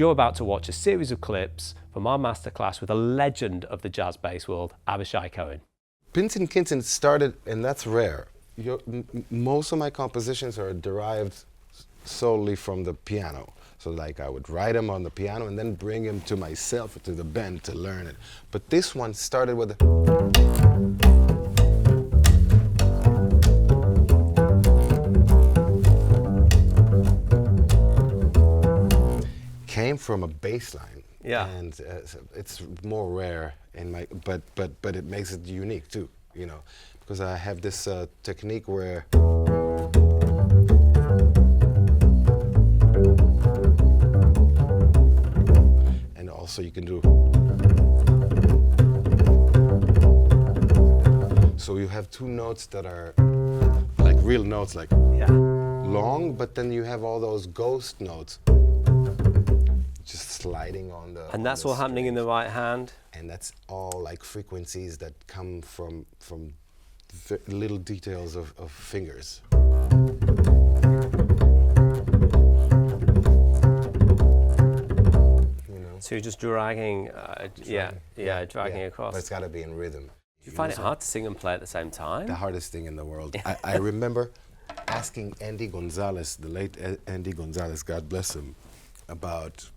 You're about to watch a series of clips from our masterclass with a legend of the jazz bass world, Avishai Cohen. Pinzin Kinzin started, and that's rare. Most of my compositions are derived solely from the piano. So like I would write them on the piano and then bring them to myself, to the band to learn it. But this one started with came from a bass line. Yeah. And so it's more rare in my, but it makes it unique too, you know, because I have this technique where and also you can do, so you have two notes that are like real notes, like long, but then you have all those ghost notes just sliding on the. And that's all happening in the right hand? And that's all like frequencies that come from little details of fingers. You know? So you're just dragging, dragging across. But it's got to be in rhythm. Do you find it hard to sing and play at the same time? The hardest thing in the world. I remember asking Andy Gonzalez, the late Andy Gonzalez, God bless him, about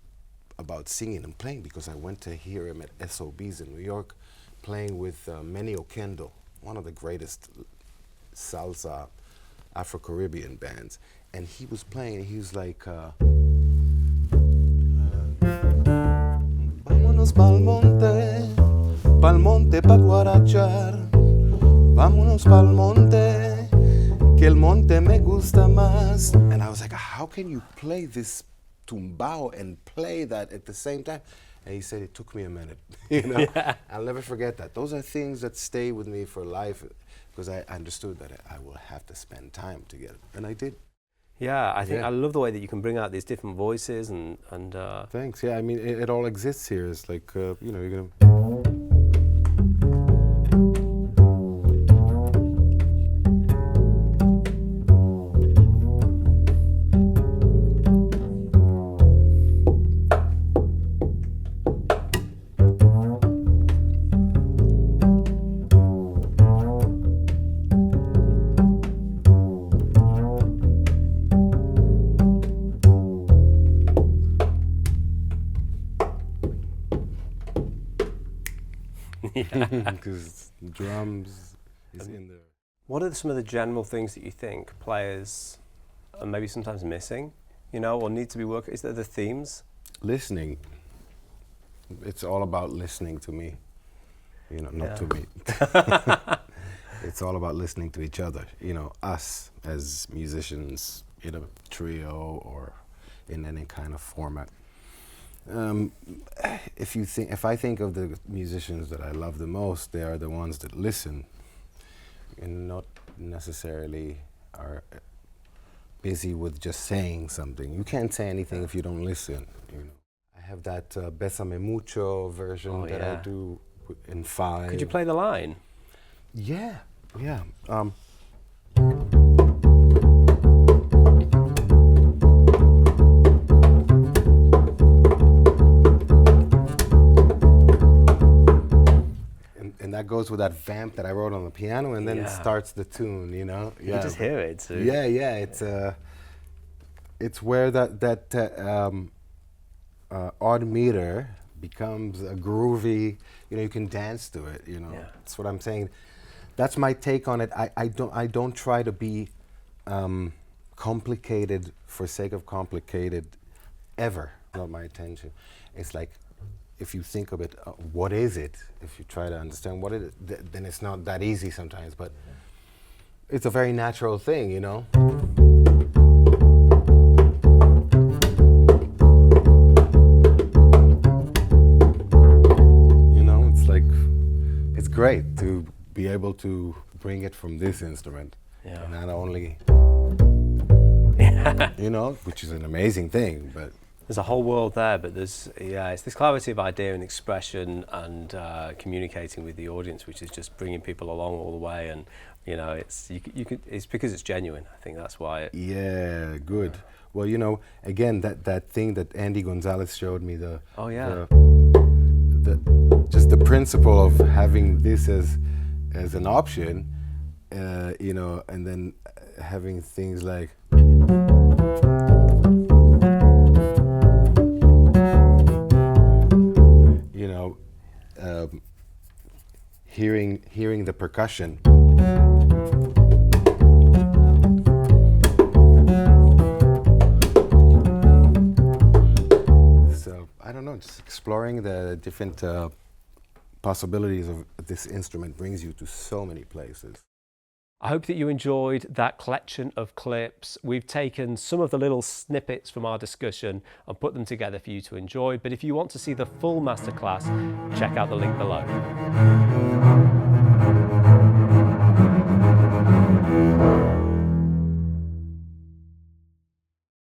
singing and playing, because I went to hear him at SOBs in New York playing with Manny Oquendo, one of the greatest salsa Afro-Caribbean bands. And he was playing and he was like, vámonos pa'l monte pa' guarachar, vámonos pa'l monte, que el monte me gusta más. And I was like, how can you play this tumbao and play that at the same time? And he said, it took me a minute. You know, I'll never forget that. Those are things that stay with me for life, because I understood that I will have to spend time to get it, and I did. Yeah, I think I love the way that you can bring out these different voices and. Thanks. Yeah, I mean, it all exists here. It's like you know, you're gonna. Because drums is in there. What are some of the general things that you think players are maybe sometimes missing, you know, or need to be working? Is there the themes? Listening. It's all about listening to me, you know, not to me. It's all about listening to each other, you know, us as musicians in a trio or in any kind of format. If I think of the musicians that I love the most, they are the ones that listen and not necessarily are busy with just saying something. You can't say anything if you don't listen, you know. I have that Besame Mucho version that I do in 5. Could you play the line? Yeah. And that goes with that vamp that I wrote on the piano, and then it starts the tune, you know? You can just hear it. So. Yeah, it's where that odd meter becomes a groovy, you know, you can dance to it, you know? Yeah. That's what I'm saying. That's my take on it. I don't try to be complicated for sake of complicated, ever. Not my intention. It's like, if you think of it, what is it? If you try to understand what it is, then it's not that easy sometimes, but it's a very natural thing, you know? You know, it's like, it's great to be able to bring it from this instrument. Yeah. Not only, you know, which is an amazing thing, but there's a whole world there, but there's, yeah, it's this collaborative idea and expression and communicating with the audience, which is just bringing people along all the way. And you know, it's it's because it's genuine. I think that's why. Yeah, good. Yeah. Well, you know, again, that thing that Andy Gonzalez showed me, the just the principle of having this as an option, you know, and then having things like. You know, hearing the percussion. So I don't know, just exploring the different possibilities of this instrument brings you to so many places. I hope that you enjoyed that collection of clips. We've taken some of the little snippets from our discussion and put them together for you to enjoy. But if you want to see the full masterclass, check out the link below.